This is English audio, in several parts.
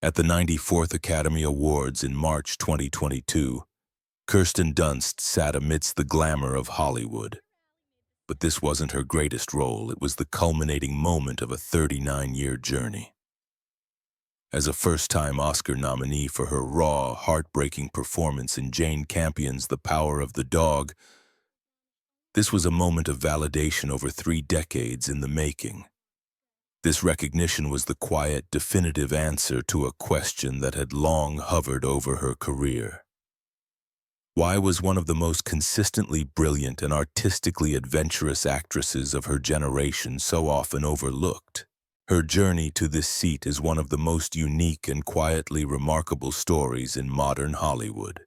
At the 94th Academy Awards in March 2022, Kirsten Dunst sat amidst the glamour of Hollywood. But this wasn't her greatest role, it was the culminating moment of a 39-year journey. As a first-time Oscar nominee for her raw, heartbreaking performance in Jane Campion's The Power of the Dog, this was a moment of validation over 3 decades in the making. This recognition was the quiet, definitive answer to a question that had long hovered over her career. Why was one of the most consistently brilliant and artistically adventurous actresses of her generation so often overlooked? Her journey to this seat is one of the most unique and quietly remarkable stories in modern Hollywood.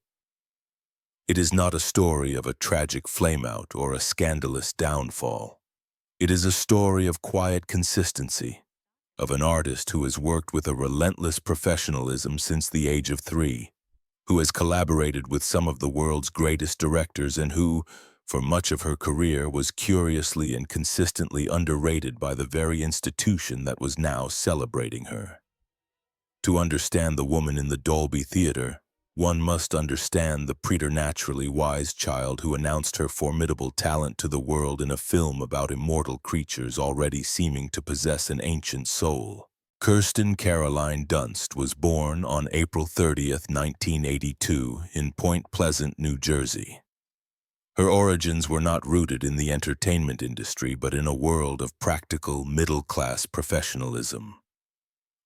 It is not a story of a tragic flameout or a scandalous downfall. It is a story of quiet consistency, of an artist who has worked with a relentless professionalism since the age of 3, who has collaborated with some of the world's greatest directors and who, for much of her career, was curiously and consistently underrated by the very institution that was now celebrating her. To understand the woman in the Dolby Theater, one must understand the preternaturally wise child who announced her formidable talent to the world in a film about immortal creatures already seeming to possess an ancient soul. Kirsten Caroline Dunst was born on April 30th, 1982, in Point Pleasant, New Jersey. Her origins were not rooted in the entertainment industry, but in a world of practical, middle-class professionalism.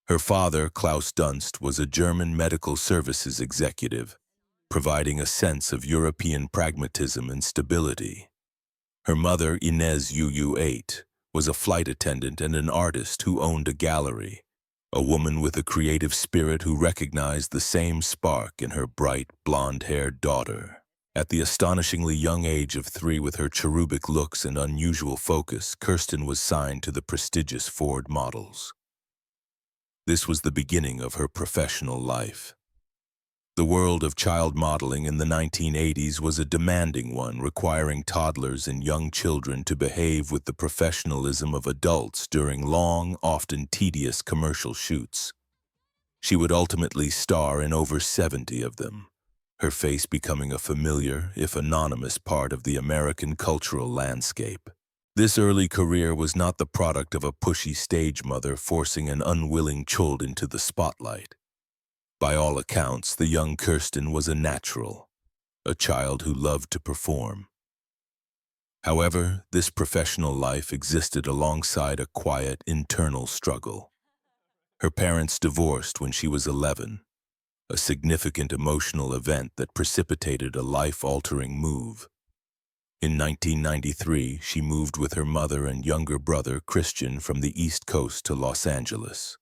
Her father, Klaus Dunst, was a German medical services executive, providing a sense of European pragmatism and stability. Her mother, Inez UU8, was a flight attendant and an artist who owned a gallery, a woman with a creative spirit who recognized the same spark in her bright, blonde-haired daughter. At the astonishingly young age of 3, with her cherubic looks and unusual focus, Kirsten was signed to the prestigious Ford Models. This was the beginning of her professional life. The world of child modeling in the 1980s was a demanding one, requiring toddlers and young children to behave with the professionalism of adults during long, often tedious commercial shoots. She would ultimately star in over 70 of them, her face becoming a familiar, if anonymous, part of the American cultural landscape. This early career was not the product of a pushy stage mother forcing an unwilling child into the spotlight. By all accounts, the young Kirsten was a natural, a child who loved to perform. However, this professional life existed alongside a quiet, internal struggle. Her parents divorced when she was 11, a significant emotional event that precipitated a life-altering move. In 1993, she moved with her mother and younger brother, Christian, from the East Coast to Los Angeles.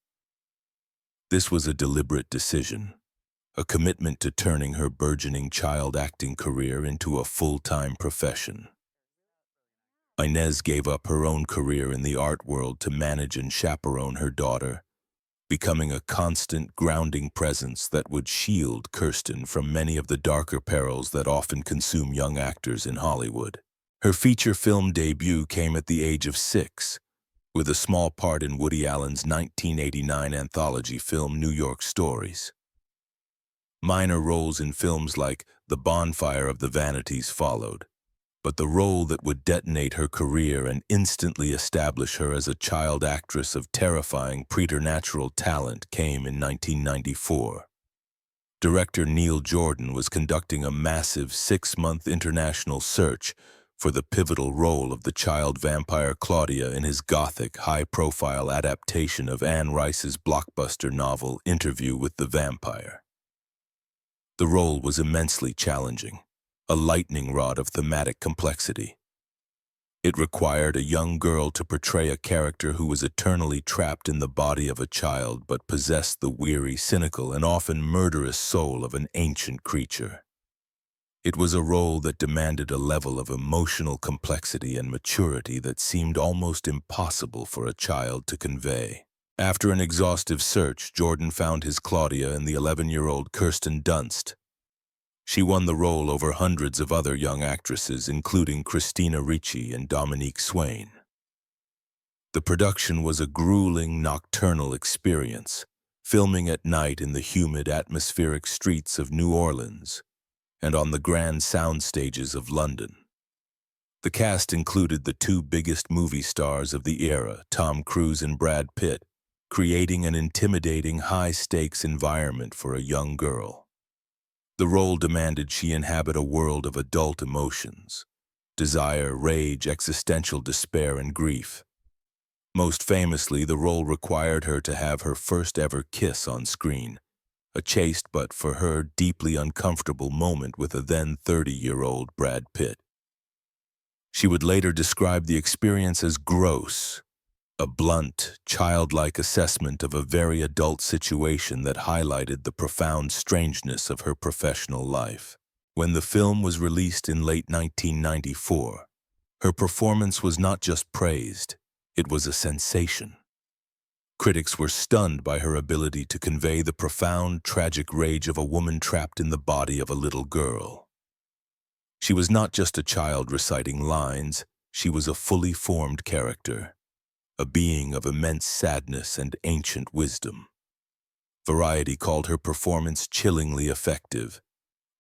This was a deliberate decision, a commitment to turning her burgeoning child acting career into a full-time profession. Inez gave up her own career in the art world to manage and chaperone her daughter, becoming a constant, grounding presence that would shield Kirsten from many of the darker perils that often consume young actors in Hollywood. Her feature film debut came at the age of 6, with a small part in Woody Allen's 1989 anthology film New York Stories. Minor roles in films like The Bonfire of the Vanities followed, but the role that would detonate her career and instantly establish her as a child actress of terrifying preternatural talent came in 1994. Director Neil Jordan was conducting a massive 6-month international search for the pivotal role of the child vampire Claudia in his gothic, high-profile adaptation of Anne Rice's blockbuster novel Interview with the Vampire. The role was immensely challenging, a lightning rod of thematic complexity. It required a young girl to portray a character who was eternally trapped in the body of a child but possessed the weary, cynical, and often murderous soul of an ancient creature. It was a role that demanded a level of emotional complexity and maturity that seemed almost impossible for a child to convey. After an exhaustive search, Jordan found his Claudia in the 11-year-old Kirsten Dunst. She won the role over hundreds of other young actresses, including Christina Ricci and Dominique Swain. The production was a grueling, nocturnal experience, filming at night in the humid, atmospheric streets of New Orleans and on the grand sound stages of London. The cast included the two biggest movie stars of the era, Tom Cruise and Brad Pitt, creating an intimidating, high-stakes environment for a young girl. The role demanded she inhabit a world of adult emotions: desire, rage, existential despair, and grief. Most famously, the role required her to have her first ever kiss on screen, a chaste but, for her, deeply uncomfortable moment with a then 30-year-old Brad Pitt. She would later describe the experience as gross, a blunt, childlike assessment of a very adult situation that highlighted the profound strangeness of her professional life. When the film was released in late 1994, her performance was not just praised, it was a sensation. Critics were stunned by her ability to convey the profound, tragic rage of a woman trapped in the body of a little girl. She was not just a child reciting lines, she was a fully formed character, a being of immense sadness and ancient wisdom. Variety called her performance chillingly effective,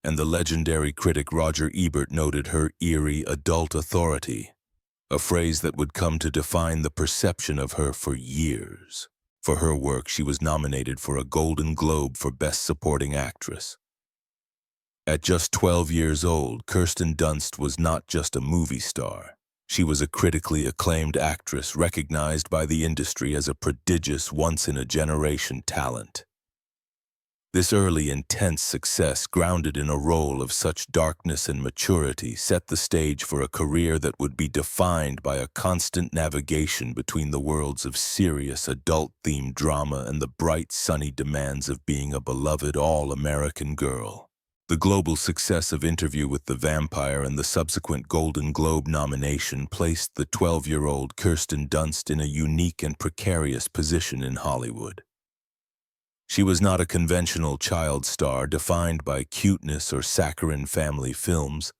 and the legendary critic Roger Ebert noted her eerie adult authority, a phrase that would come to define the perception of her for years. For her work, she was nominated for a Golden Globe for Best Supporting Actress. At just 12 years old, Kirsten Dunst was not just a movie star. She was a critically acclaimed actress recognized by the industry as a prodigious, once-in-a-generation talent. This early, intense success, grounded in a role of such darkness and maturity, set the stage for a career that would be defined by a constant navigation between the worlds of serious, adult-themed drama and the bright, sunny demands of being a beloved all-American girl. The global success of Interview with the Vampire and the subsequent Golden Globe nomination placed the 12-year-old Kirsten Dunst in a unique and precarious position in Hollywood. She was not a conventional child star defined by cuteness or saccharine family films.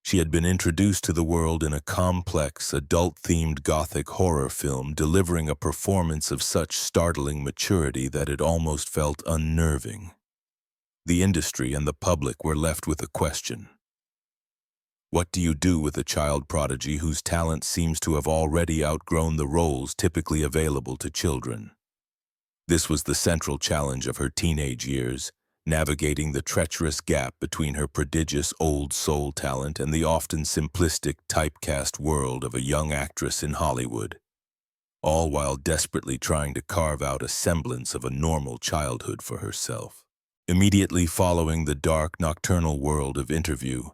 She had been introduced to the world in a complex, adult-themed gothic horror film, delivering a performance of such startling maturity that it almost felt unnerving. The industry and the public were left with a question. What do you do with a child prodigy whose talent seems to have already outgrown the roles typically available to children? This was the central challenge of her teenage years, navigating the treacherous gap between her prodigious old soul talent and the often simplistic typecast world of a young actress in Hollywood, all while desperately trying to carve out a semblance of a normal childhood for herself. Immediately following the dark, nocturnal world of Interview,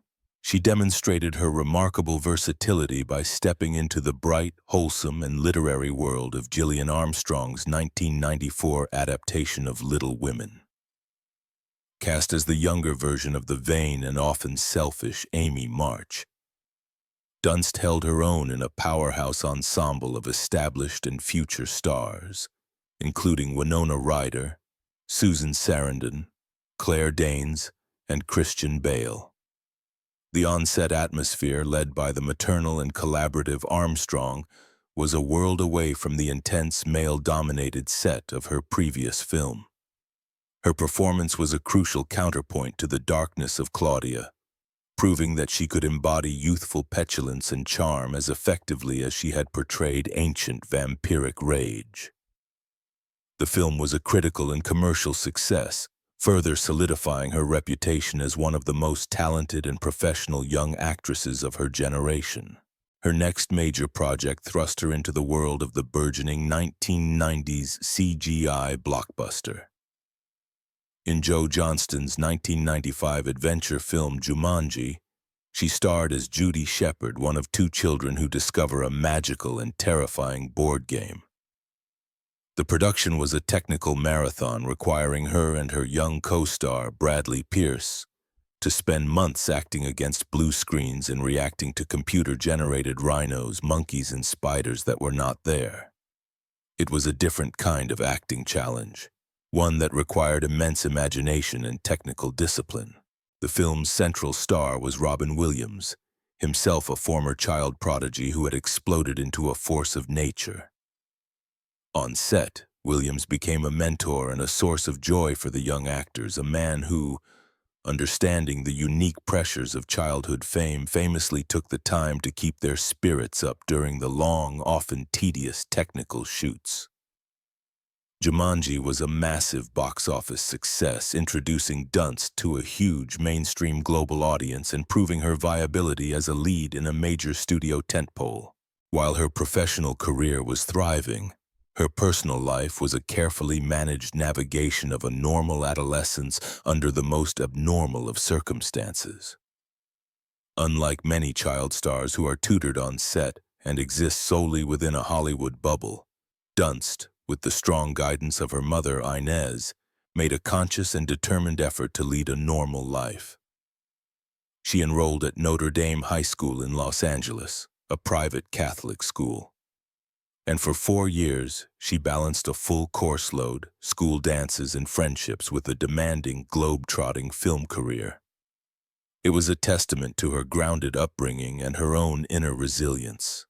she demonstrated her remarkable versatility by stepping into the bright, wholesome, and literary world of Gillian Armstrong's 1994 adaptation of Little Women. Cast as the younger version of the vain and often selfish Amy March, Dunst held her own in a powerhouse ensemble of established and future stars, including Winona Ryder, Susan Sarandon, Claire Danes, and Christian Bale. The on-set atmosphere, led by the maternal and collaborative Armstrong, was a world away from the intense male-dominated set of her previous film. Her performance was a crucial counterpoint to the darkness of Claudia, proving that she could embody youthful petulance and charm as effectively as she had portrayed ancient vampiric rage. The film was a critical and commercial success, further solidifying her reputation as one of the most talented and professional young actresses of her generation. Her next major project thrust her into the world of the burgeoning 1990s CGI blockbuster. In Joe Johnston's 1995 adventure film Jumanji, she starred as Judy Shepard, one of two children who discover a magical and terrifying board game. The production was a technical marathon requiring her and her young co-star, Bradley Pierce, to spend months acting against blue screens and reacting to computer-generated rhinos, monkeys, and spiders that were not there. It was a different kind of acting challenge, one that required immense imagination and technical discipline. The film's central star was Robin Williams, himself a former child prodigy who had exploded into a force of nature. On set, Williams became a mentor and a source of joy for the young actors, a man who, understanding the unique pressures of childhood fame, famously took the time to keep their spirits up during the long, often tedious technical shoots. Jumanji was a massive box office success, introducing Dunst to a huge mainstream global audience and proving her viability as a lead in a major studio tentpole. While her professional career was thriving, her personal life was a carefully managed navigation of a normal adolescence under the most abnormal of circumstances. Unlike many child stars who are tutored on set and exist solely within a Hollywood bubble, Dunst, with the strong guidance of her mother, Inez, made a conscious and determined effort to lead a normal life. She enrolled at Notre Dame High School in Los Angeles, a private Catholic school. And for 4 years, she balanced a full course load, school dances, and friendships with a demanding, globe-trotting film career. It was a testament to her grounded upbringing and her own inner resilience.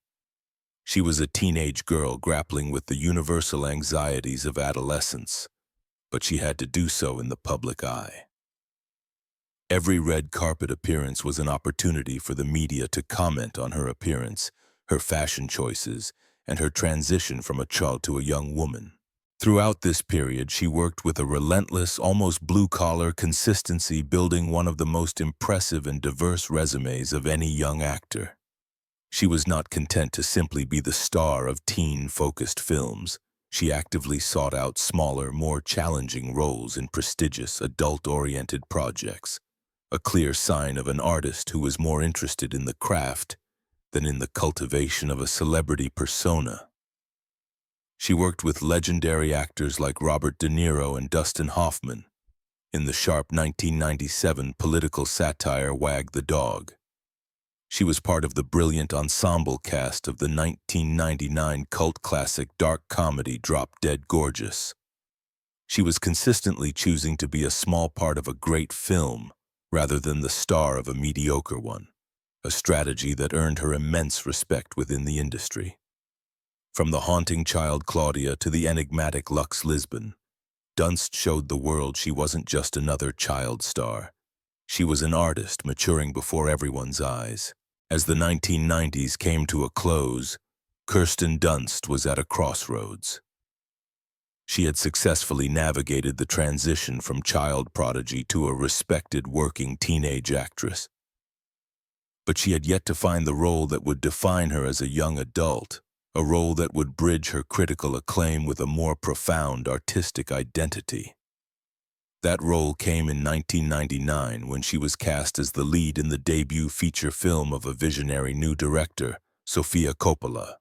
She was a teenage girl grappling with the universal anxieties of adolescence, but she had to do so in the public eye. Every red carpet appearance was an opportunity for the media to comment on her appearance, her fashion choices, and her transition from a child to a young woman. Throughout this period, she worked with a relentless, almost blue-collar consistency, building one of the most impressive and diverse resumes of any young actor. She was not content to simply be the star of teen-focused films. She actively sought out smaller, more challenging roles in prestigious, adult-oriented projects, a clear sign of an artist who was more interested in the craft than in the cultivation of a celebrity persona. She worked with legendary actors like Robert De Niro and Dustin Hoffman in the sharp 1997 political satire Wag the Dog. She was part of the brilliant ensemble cast of the 1999 cult classic dark comedy Drop Dead Gorgeous. She was consistently choosing to be a small part of a great film rather than the star of a mediocre one, a strategy that earned her immense respect within the industry. From the haunting child Claudia to the enigmatic Lux Lisbon, Dunst showed the world she wasn't just another child star. She was an artist maturing before everyone's eyes. As the 1990s came to a close, Kirsten Dunst was at a crossroads. She had successfully navigated the transition from child prodigy to a respected working teenage actress. But she had yet to find the role that would define her as a young adult, a role that would bridge her critical acclaim with a more profound artistic identity. That role came in 1999 when she was cast as the lead in the debut feature film of a visionary new director, Sofia Coppola.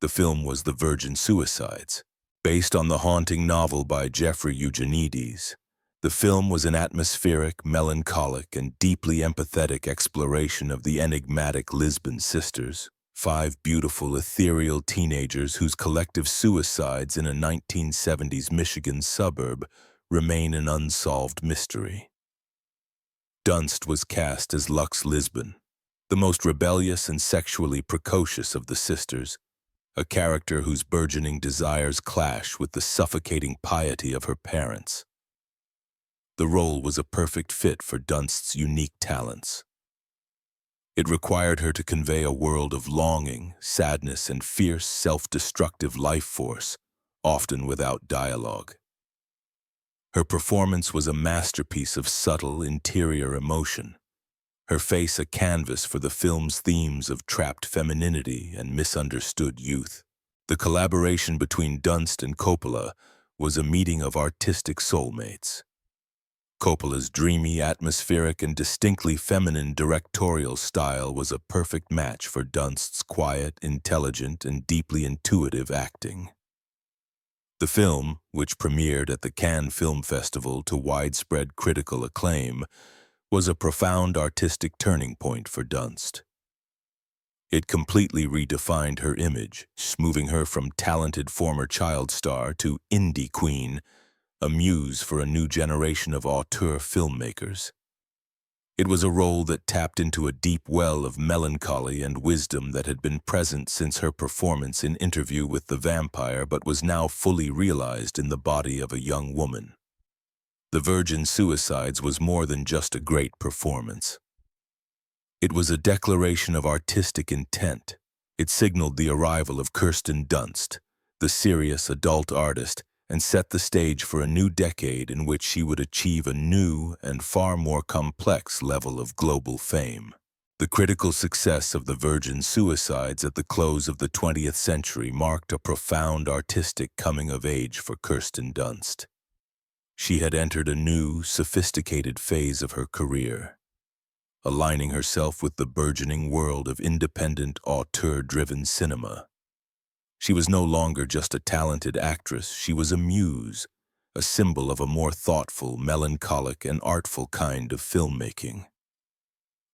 The film was The Virgin Suicides, based on the haunting novel by Jeffrey Eugenides. The film was an atmospheric, melancholic, and deeply empathetic exploration of the enigmatic Lisbon sisters, 5 beautiful, ethereal teenagers whose collective suicides in a 1970s Michigan suburb remain an unsolved mystery. Dunst was cast as Lux Lisbon, the most rebellious and sexually precocious of the sisters, a character whose burgeoning desires clash with the suffocating piety of her parents. The role was a perfect fit for Dunst's unique talents. It required her to convey a world of longing, sadness, and fierce, self-destructive life force, often without dialogue. Her performance was a masterpiece of subtle, interior emotion, her face a canvas for the film's themes of trapped femininity and misunderstood youth. The collaboration between Dunst and Coppola was a meeting of artistic soulmates. Coppola's dreamy, atmospheric, and distinctly feminine directorial style was a perfect match for Dunst's quiet, intelligent, and deeply intuitive acting. The film, which premiered at the Cannes Film Festival to widespread critical acclaim, was a profound artistic turning point for Dunst. It completely redefined her image, moving her from talented former child star to indie queen, a muse for a new generation of auteur filmmakers. It was a role that tapped into a deep well of melancholy and wisdom that had been present since her performance in Interview with the Vampire but was now fully realized in the body of a young woman. The Virgin Suicides was more than just a great performance. It was a declaration of artistic intent. It signaled the arrival of Kirsten Dunst, the serious adult artist, and set the stage for a new decade in which she would achieve a new and far more complex level of global fame. The critical success of the Virgin Suicides at the close of the 20th century marked a profound artistic coming-of-age for Kirsten Dunst. She had entered a new, sophisticated phase of her career, aligning herself with the burgeoning world of independent, auteur-driven cinema. She was no longer just a talented actress, she was a muse, a symbol of a more thoughtful, melancholic, and artful kind of filmmaking.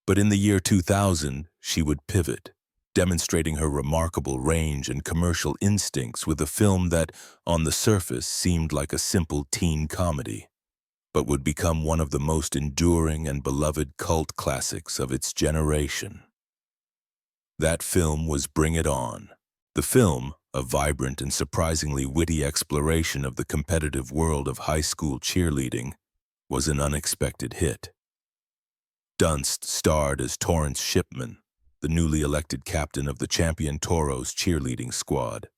But in the year 2000, she would pivot, demonstrating her remarkable range and commercial instincts with a film that, on the surface, seemed like a simple teen comedy, but would become one of the most enduring and beloved cult classics of its generation. That film was Bring It On. The film, a vibrant and surprisingly witty exploration of the competitive world of high school cheerleading, was an unexpected hit. Dunst starred as Torrance Shipman, the newly elected captain of the Champion Toros cheerleading squad.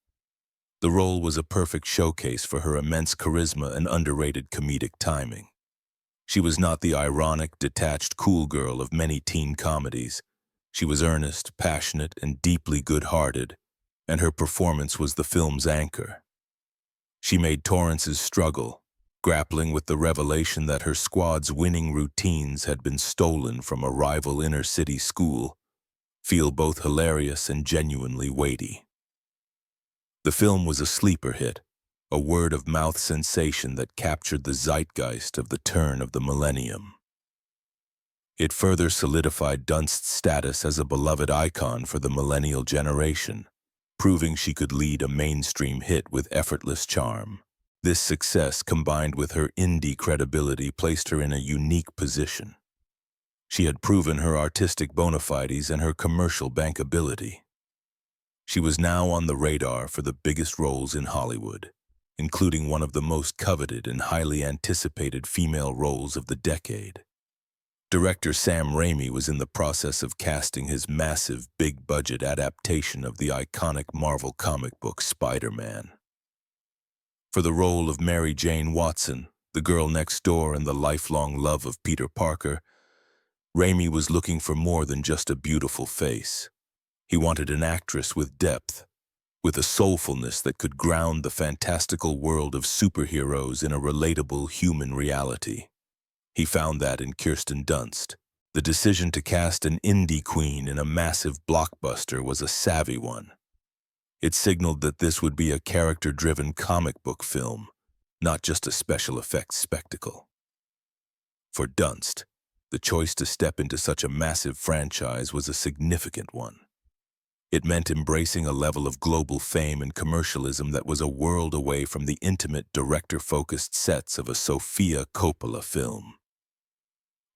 The role was a perfect showcase for her immense charisma and underrated comedic timing. She was not the ironic, detached, cool girl of many teen comedies. She was earnest, passionate, and deeply good-hearted, and her performance was the film's anchor. She made Torrance's struggle, grappling with the revelation that her squad's winning routines had been stolen from a rival inner-city school, feel both hilarious and genuinely weighty. The film was a sleeper hit, a word-of-mouth sensation that captured the zeitgeist of the turn of the millennium. It further solidified Dunst's status as a beloved icon for the millennial generation, proving she could lead a mainstream hit with effortless charm. This success, combined with her indie credibility, placed her in a unique position. She had proven her artistic bona fides and her commercial bankability. She was now on the radar for the biggest roles in Hollywood, including one of the most coveted and highly anticipated female roles of the decade. Director Sam Raimi was in the process of casting his massive, big-budget adaptation of the iconic Marvel comic book Spider-Man. For the role of Mary Jane Watson, the girl next door and the lifelong love of Peter Parker, Raimi was looking for more than just a beautiful face. He wanted an actress with depth, with a soulfulness that could ground the fantastical world of superheroes in a relatable human reality. He found that in Kirsten Dunst. The decision to cast an indie queen in a massive blockbuster was a savvy one. It signaled that this would be a character-driven comic book film, not just a special effects spectacle. For Dunst, the choice to step into such a massive franchise was a significant one. It meant embracing a level of global fame and commercialism that was a world away from the intimate, director-focused sets of a Sofia Coppola film.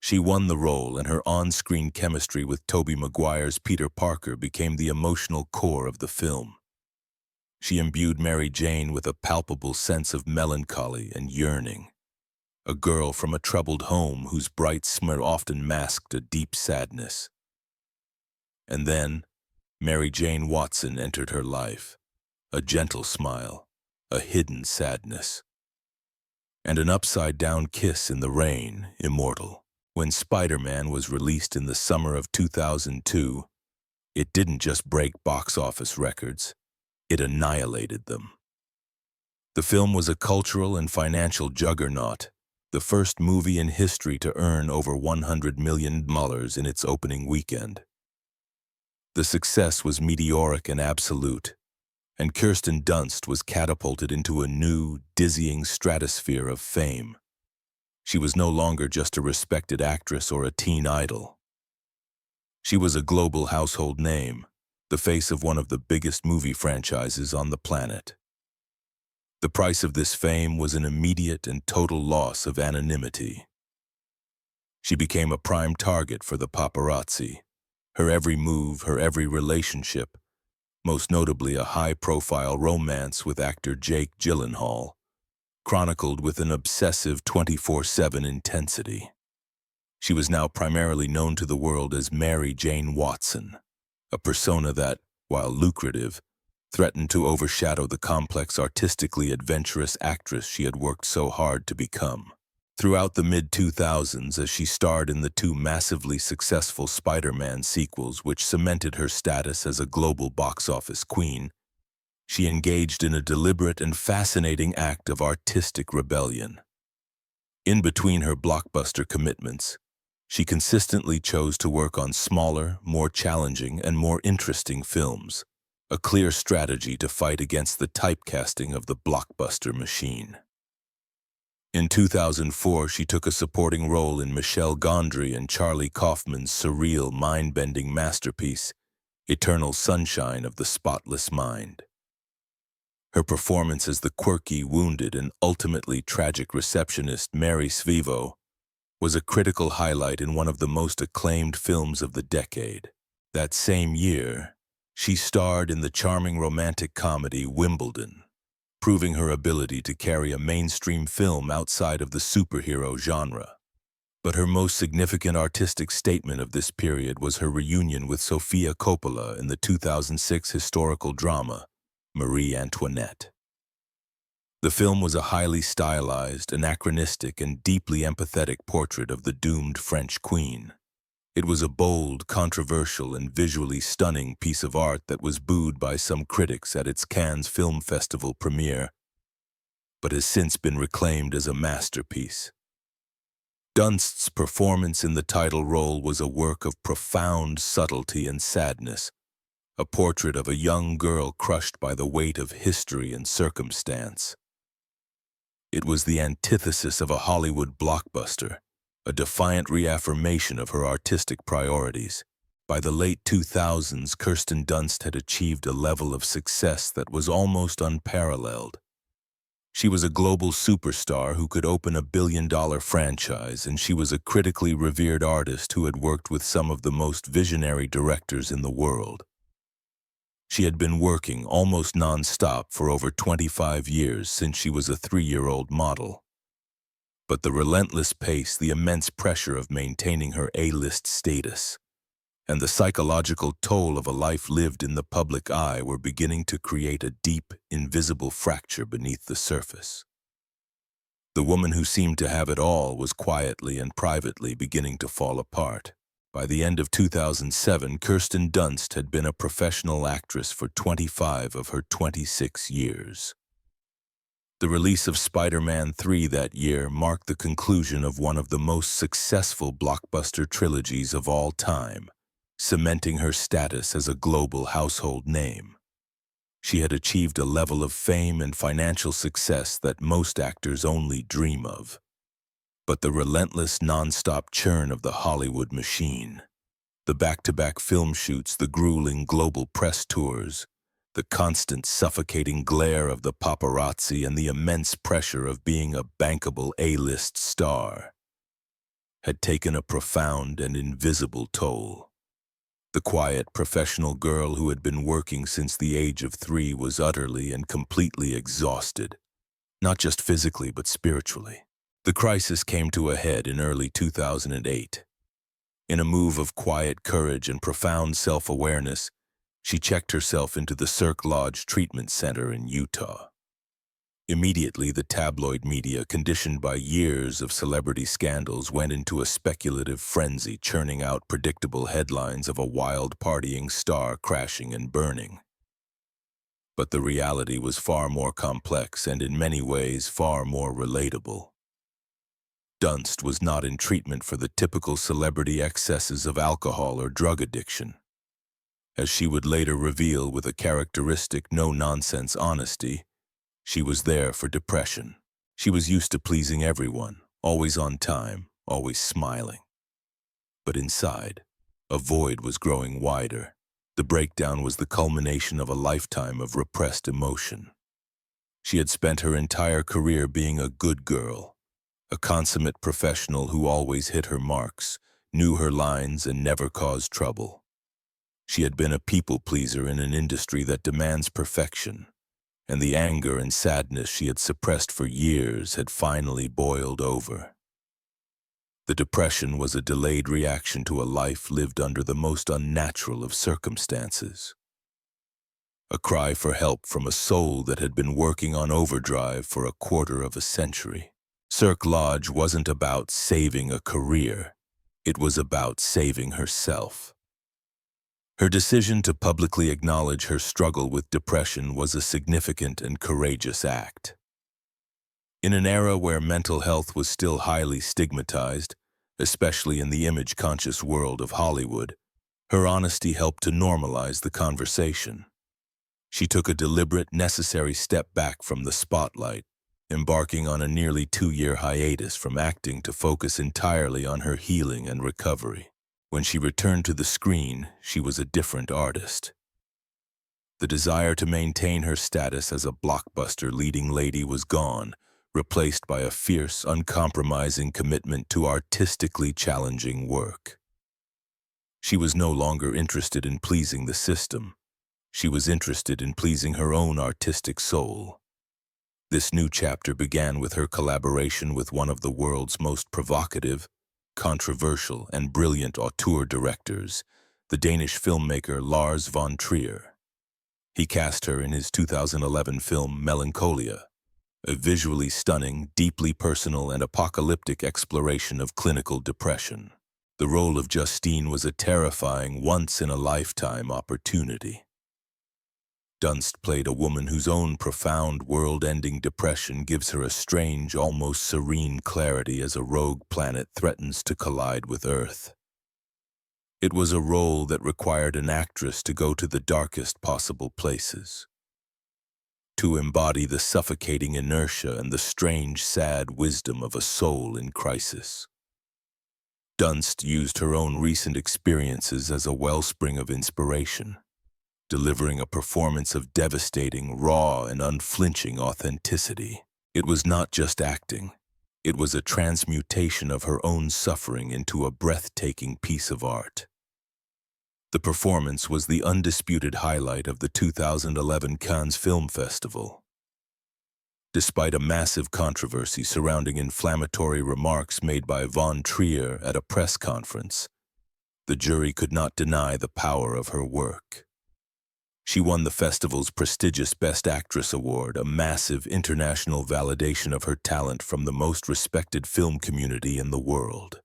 She won the role, and her on-screen chemistry with Tobey Maguire's Peter Parker became the emotional core of the film. She imbued Mary Jane with a palpable sense of melancholy and yearning, a girl from a troubled home whose bright smile often masked a deep sadness. And then, Mary Jane Watson entered her life, a gentle smile, a hidden sadness, and an upside-down kiss in the rain, immortal. When Spider-Man was released in the summer of 2002, it didn't just break box office records, it annihilated them. The film was a cultural and financial juggernaut, the first movie in history to earn over $100 million in its opening weekend. The success was meteoric and absolute, and Kirsten Dunst was catapulted into a new, dizzying stratosphere of fame. She was no longer just a respected actress or a teen idol. She was a global household name, the face of one of the biggest movie franchises on the planet. The price of this fame was an immediate and total loss of anonymity. She became a prime target for the paparazzi. Her every move, her every relationship, most notably a high-profile romance with actor Jake Gyllenhaal, chronicled with an obsessive 24/7 intensity. She was now primarily known to the world as Mary Jane Watson, a persona that, while lucrative, threatened to overshadow the complex, artistically adventurous actress she had worked so hard to become. Throughout the mid-2000s, as she starred in the two massively successful Spider-Man sequels which cemented her status as a global box office queen, she engaged in a deliberate and fascinating act of artistic rebellion. In between her blockbuster commitments, she consistently chose to work on smaller, more challenging, and more interesting films, a clear strategy to fight against the typecasting of the blockbuster machine. In 2004, she took a supporting role in Michel Gondry and Charlie Kaufman's surreal, mind-bending masterpiece, Eternal Sunshine of the Spotless Mind. Her performance as the quirky, wounded, and ultimately tragic receptionist Mary Svivo was a critical highlight in one of the most acclaimed films of the decade. That same year, she starred in the charming romantic comedy Wimbledon, proving her ability to carry a mainstream film outside of the superhero genre. But her most significant artistic statement of this period was her reunion with Sofia Coppola in the 2006 historical drama, Marie Antoinette. The film was a highly stylized, anachronistic, and deeply empathetic portrait of the doomed French queen. It was a bold, controversial, and visually stunning piece of art that was booed by some critics at its Cannes Film Festival premiere, but has since been reclaimed as a masterpiece. Dunst's performance in the title role was a work of profound subtlety and sadness, a portrait of a young girl crushed by the weight of history and circumstance. It was the antithesis of a Hollywood blockbuster, a defiant reaffirmation of her artistic priorities. By the late 2000s, Kirsten Dunst had achieved a level of success that was almost unparalleled. She was a global superstar who could open a billion-dollar franchise, and she was a critically revered artist who had worked with some of the most visionary directors in the world. She had been working almost non-stop for over 25 years since she was a 3-year-old model. But the relentless pace, the immense pressure of maintaining her A-list status, and the psychological toll of a life lived in the public eye were beginning to create a deep, invisible fracture beneath the surface. The woman who seemed to have it all was quietly and privately beginning to fall apart. By the end of 2007, Kirsten Dunst had been a professional actress for 25 of her 26 years. The release of Spider-Man 3 that year marked the conclusion of one of the most successful blockbuster trilogies of all time, cementing her status as a global household name. She had achieved a level of fame and financial success that most actors only dream of. But the relentless, non-stop churn of the Hollywood machine, the back-to-back film shoots, the grueling global press tours, the constant suffocating glare of the paparazzi, and the immense pressure of being a bankable A-list star, had taken a profound and invisible toll. The quiet, professional girl who had been working since the age of 3 was utterly and completely exhausted, not just physically but spiritually. The crisis came to a head in early 2008. In a move of quiet courage and profound self-awareness, she checked herself into the Cirque Lodge Treatment Center in Utah. Immediately, the tabloid media, conditioned by years of celebrity scandals, went into a speculative frenzy, churning out predictable headlines of a wild partying star crashing and burning. But the reality was far more complex and in many ways far more relatable. Dunst was not in treatment for the typical celebrity excesses of alcohol or drug addiction. As she would later reveal with a characteristic no-nonsense honesty, she was there for depression. She was used to pleasing everyone, always on time, always smiling. But inside, a void was growing wider. The breakdown was the culmination of a lifetime of repressed emotion. She had spent her entire career being a good girl, a consummate professional who always hit her marks, knew her lines, and never caused trouble. She had been a people-pleaser in an industry that demands perfection, and the anger and sadness she had suppressed for years had finally boiled over. The depression was a delayed reaction to a life lived under the most unnatural of circumstances. A cry for help from a soul that had been working on overdrive for a quarter of a century. Cirque Lodge wasn't about saving a career. It was about saving herself. Her decision to publicly acknowledge her struggle with depression was a significant and courageous act. In an era where mental health was still highly stigmatized, especially in the image-conscious world of Hollywood, her honesty helped to normalize the conversation. She took a deliberate, necessary step back from the spotlight, embarking on a nearly 2-year hiatus from acting to focus entirely on her healing and recovery. When she returned to the screen, she was a different artist. The desire to maintain her status as a blockbuster leading lady was gone, replaced by a fierce, uncompromising commitment to artistically challenging work. She was no longer interested in pleasing the system. She was interested in pleasing her own artistic soul. This new chapter began with her collaboration with one of the world's most provocative, controversial, and brilliant auteur directors, the Danish filmmaker Lars von Trier. He cast her in his 2011 film Melancholia, a visually stunning, deeply personal, and apocalyptic exploration of clinical depression. The role of Justine was a terrifying, once-in-a-lifetime opportunity. Dunst played a woman whose own profound, world-ending depression gives her a strange, almost serene clarity as a rogue planet threatens to collide with Earth. It was a role that required an actress to go to the darkest possible places, to embody the suffocating inertia and the strange, sad wisdom of a soul in crisis. Dunst used her own recent experiences as a wellspring of inspiration, delivering a performance of devastating, raw, and unflinching authenticity. It was not just acting. It was a transmutation of her own suffering into a breathtaking piece of art. The performance was the undisputed highlight of the 2011 Cannes Film Festival. Despite a massive controversy surrounding inflammatory remarks made by von Trier at a press conference, the jury could not deny the power of her work. She won the festival's prestigious Best Actress award, a massive international validation of her talent from the most respected film community in the world.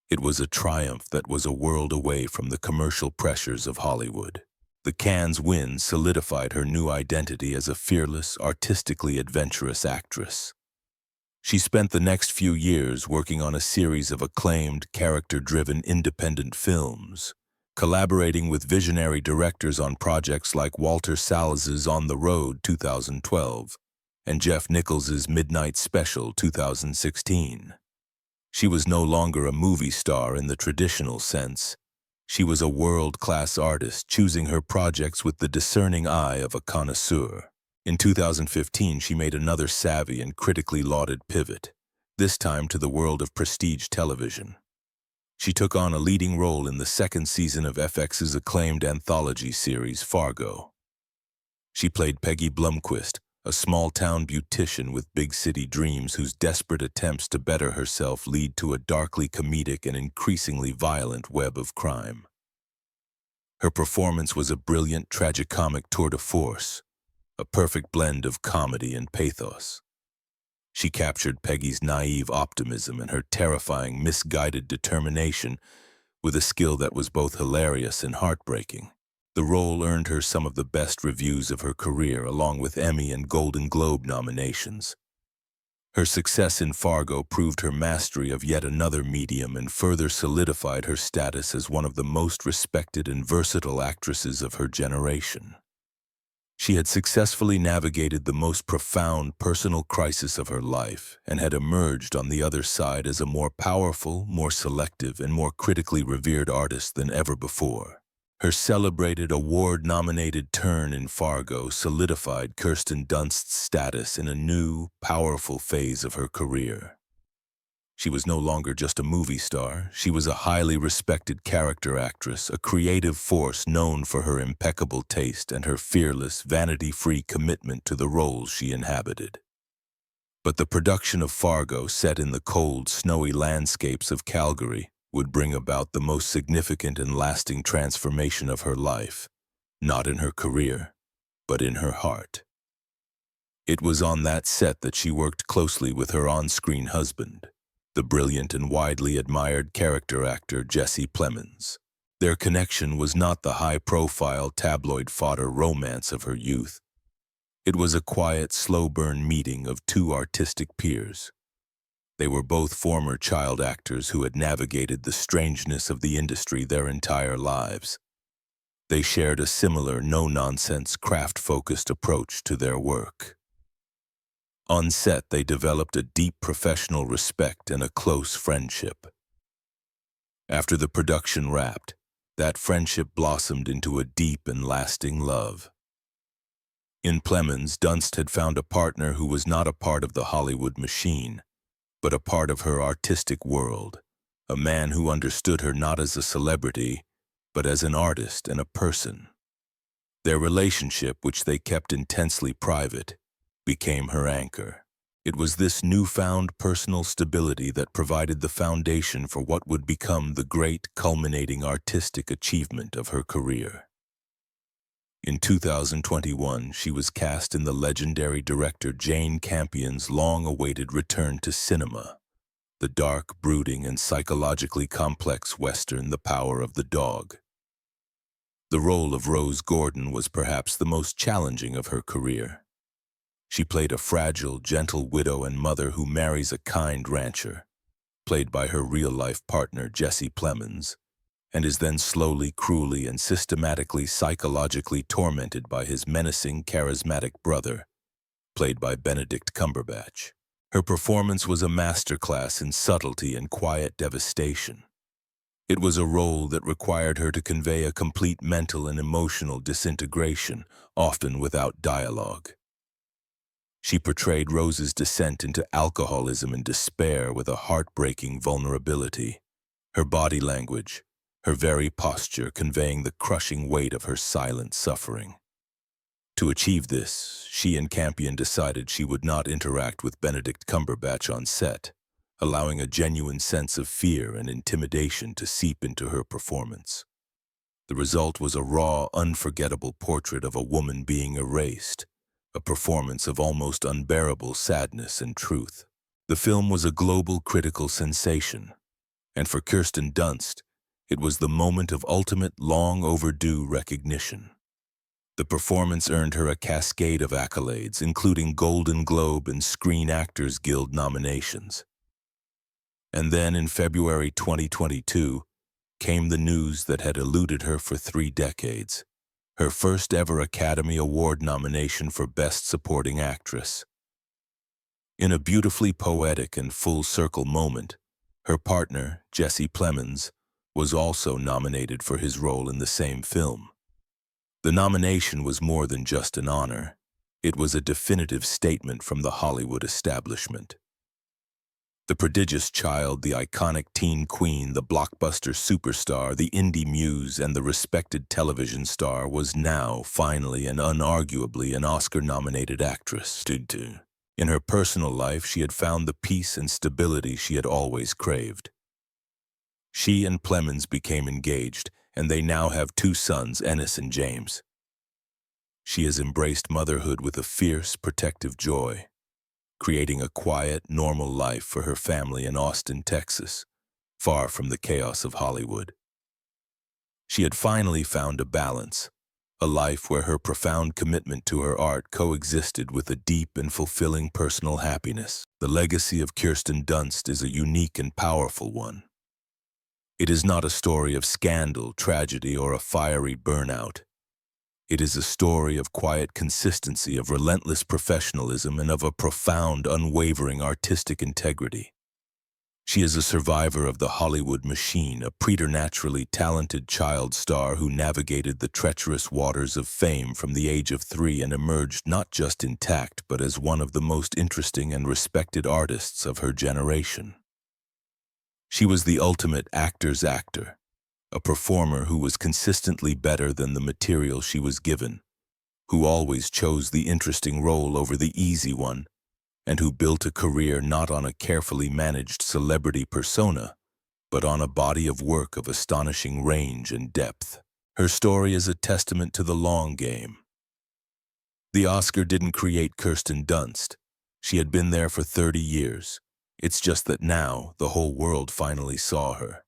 It was a triumph that was a world away from the commercial pressures of Hollywood. The Cannes win solidified her new identity as a fearless, artistically adventurous actress. She spent the next few years working on a series of acclaimed, character-driven independent films, collaborating with visionary directors on projects like Walter Salaz's On the Road 2012 and Jeff Nichols's Midnight Special 2016. She was no longer a movie star in the traditional sense. She was a world-class artist, choosing her projects with the discerning eye of a connoisseur. In 2015, she made another savvy and critically lauded pivot, this time to the world of prestige television. She took on a leading role in the second season of FX's acclaimed anthology series Fargo. She played Peggy Blomquist, a small-town beautician with big-city dreams whose desperate attempts to better herself lead to a darkly comedic and increasingly violent web of crime. Her performance was a brilliant tragicomic tour de force, a perfect blend of comedy and pathos. She captured Peggy's naive optimism and her terrifying, misguided determination with a skill that was both hilarious and heartbreaking. The role earned her some of the best reviews of her career, along with Emmy and Golden Globe nominations. Her success in Fargo proved her mastery of yet another medium and further solidified her status as one of the most respected and versatile actresses of her generation. She had successfully navigated the most profound personal crisis of her life and had emerged on the other side as a more powerful, more selective, and more critically revered artist than ever before. Her celebrated, award-nominated turn in Fargo solidified Kirsten Dunst's status in a new, powerful phase of her career. She was no longer just a movie star. She was a highly respected character actress, a creative force known for her impeccable taste and her fearless, vanity-free commitment to the roles she inhabited. But the production of Fargo, set in the cold, snowy landscapes of Calgary, would bring about the most significant and lasting transformation of her life, not in her career, but in her heart. It was on that set that she worked closely with her on-screen husband, the brilliant and widely admired character actor Jesse Plemons. Their connection was not the high-profile tabloid fodder romance of her youth. It was a quiet, slow-burn meeting of two artistic peers. They were both former child actors who had navigated the strangeness of the industry their entire lives. They shared a similar, no-nonsense, craft-focused approach to their work. On set, they developed a deep professional respect and a close friendship. After the production wrapped, that friendship blossomed into a deep and lasting love. In Plemons, Dunst had found a partner who was not a part of the Hollywood machine, but a part of her artistic world, a man who understood her not as a celebrity, but as an artist and a person. Their relationship, which they kept intensely private, became her anchor. It was this newfound personal stability that provided the foundation for what would become the great, culminating artistic achievement of her career. In 2021, she was cast in the legendary director Jane Campion's long-awaited return to cinema, the dark, brooding, and psychologically complex Western The Power of the Dog. The role of Rose Gordon was perhaps the most challenging of her career. She played a fragile, gentle widow and mother who marries a kind rancher, played by her real-life partner Jesse Plemons, and is then slowly, cruelly, and systematically psychologically tormented by his menacing, charismatic brother, played by Benedict Cumberbatch. Her performance was a masterclass in subtlety and quiet devastation. It was a role that required her to convey a complete mental and emotional disintegration, often without dialogue. She portrayed Rose's descent into alcoholism and despair with a heartbreaking vulnerability. Her body language, her very posture conveying the crushing weight of her silent suffering. To achieve this, she and Campion decided she would not interact with Benedict Cumberbatch on set, allowing a genuine sense of fear and intimidation to seep into her performance. The result was a raw, unforgettable portrait of a woman being erased, a performance of almost unbearable sadness and truth. The film was a global critical sensation, and for Kirsten Dunst, it was the moment of ultimate, long-overdue recognition. The performance earned her a cascade of accolades, including Golden Globe and Screen Actors Guild nominations. And then, in February 2022, came the news that had eluded her for 3 decades. Her first ever Academy Award nomination for Best Supporting Actress. In a beautifully poetic and full-circle moment, her partner, Jesse Plemons, was also nominated for his role in the same film. The nomination was more than just an honor. It was a definitive statement from the Hollywood establishment. The prodigious child, the iconic teen queen, the blockbuster superstar, the indie muse, and the respected television star was now, finally and unarguably, an Oscar-nominated actress. In her personal life, she had found the peace and stability she had always craved. She and Plemons became engaged, and they now have 2 sons, Ennis and James. She has embraced motherhood with a fierce, protective joy, creating a quiet, normal life for her family in Austin, Texas, far from the chaos of Hollywood. She had finally found a balance, a life where her profound commitment to her art coexisted with a deep and fulfilling personal happiness. The legacy of Kirsten Dunst is a unique and powerful one. It is not a story of scandal, tragedy, or a fiery burnout. It is a story of quiet consistency, of relentless professionalism, and of a profound, unwavering artistic integrity. She is a survivor of the Hollywood machine, a preternaturally talented child star who navigated the treacherous waters of fame from the age of 3 and emerged not just intact but as one of the most interesting and respected artists of her generation. She was the ultimate actor's actor, a performer who was consistently better than the material she was given, who always chose the interesting role over the easy one, and who built a career not on a carefully managed celebrity persona, but on a body of work of astonishing range and depth. Her story is a testament to the long game. The Oscar didn't create Kirsten Dunst. She had been there for 30 years. It's just that now the whole world finally saw her.